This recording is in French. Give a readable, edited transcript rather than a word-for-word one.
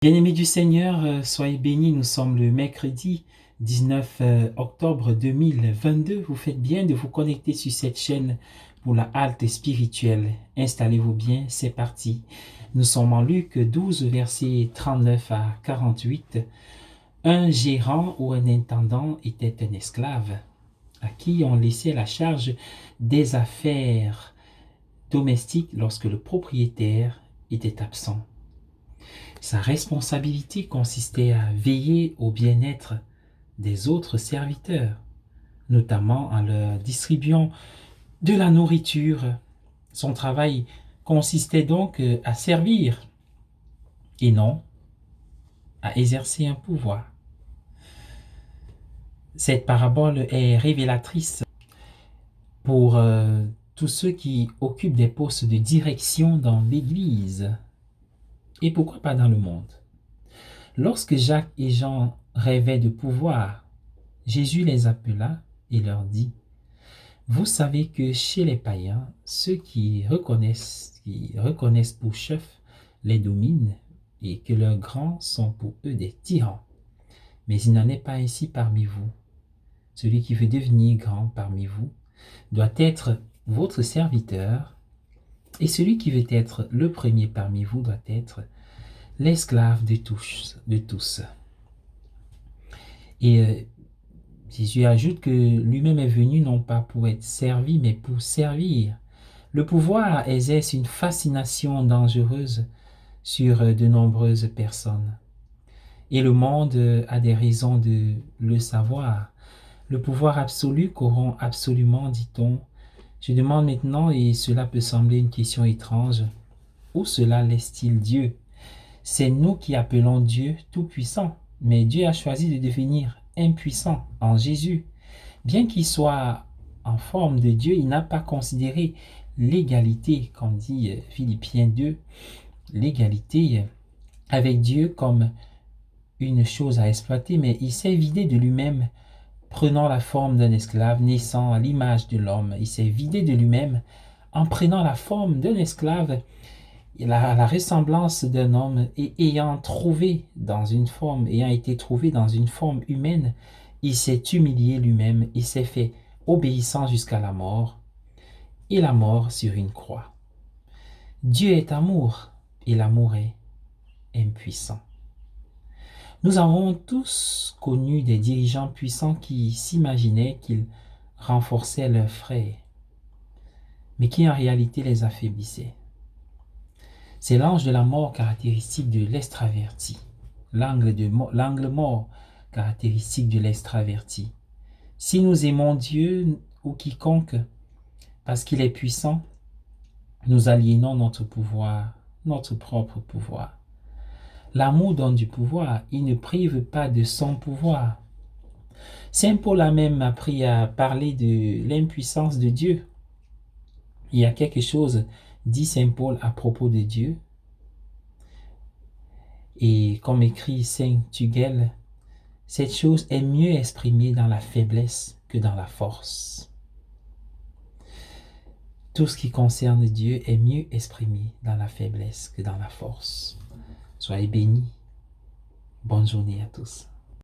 Bien-aimés du Seigneur, soyez bénis. Nous sommes le mercredi 19 octobre 2022. Vous faites bien de vous connecter sur cette chaîne pour la halte spirituelle. Installez-vous bien, c'est parti. Nous sommes en Luc 12, versets 39 à 48. Un gérant ou un intendant était un esclave à qui on laissait la charge des affaires domestiques lorsque le propriétaire était absent. Sa responsabilité consistait à veiller au bien-être des autres serviteurs, notamment en leur distribuant de la nourriture. Son travail consistait donc à servir et non à exercer un pouvoir. Cette parabole est révélatrice pour tous ceux qui occupent des postes de direction dans l'Église et pourquoi pas dans le monde. Lorsque Jacques et Jean rêvaient de pouvoir, Jésus les appela et leur dit: vous savez que chez les païens, ceux qui reconnaissent pour chef les dominent et que leurs grands sont pour eux des tyrans. Mais il n'en est pas ainsi parmi vous. Celui qui veut devenir grand parmi vous doit être votre serviteur, et celui qui veut être le premier parmi vous doit être l'esclave de tous. Et Jésus ajoute que lui-même est venu non pas pour être servi, mais pour servir. Le pouvoir exerce une fascination dangereuse sur de nombreuses personnes. Et le monde a des raisons de le savoir. Le pouvoir absolu corrompt absolument, dit-on. Je demande maintenant, et cela peut sembler une question étrange, où cela laisse-t-il Dieu? C'est nous qui appelons Dieu tout-puissant, mais Dieu a choisi de devenir impuissant en Jésus. Bien qu'il soit en forme de Dieu, il n'a pas considéré l'égalité, comme dit Philippiens 2, l'égalité avec Dieu comme une chose à exploiter, mais il s'est vidé de lui-même, prenant la forme d'un esclave, naissant à l'image de l'homme. Il s'est vidé de lui-même en prenant la forme d'un esclave, la ressemblance d'un homme, et ayant été trouvé dans une forme humaine, il s'est humilié lui-même, il s'est fait obéissant jusqu'à la mort, et la mort sur une croix. Dieu est amour, et l'amour est impuissant. Nous avons tous connu des dirigeants puissants qui s'imaginaient qu'ils renforçaient leurs frères, mais qui en réalité les affaiblissaient. C'est l'ange de la mort caractéristique de l'extraverti, l'angle mort caractéristique de l'extraverti. Si nous aimons Dieu ou quiconque parce qu'il est puissant, nous aliénons notre pouvoir, notre propre pouvoir. L'amour donne du pouvoir, il ne prive pas de son pouvoir. Saint Paul a même appris à parler de l'impuissance de Dieu. Il y a quelque chose, dit Saint Paul à propos de Dieu. Et comme écrit Saint Tugel, cette chose est mieux exprimée dans la faiblesse que dans la force. Tout ce qui concerne Dieu est mieux exprimé dans la faiblesse que dans la force. Soyez bénis. Bonne journée à tous.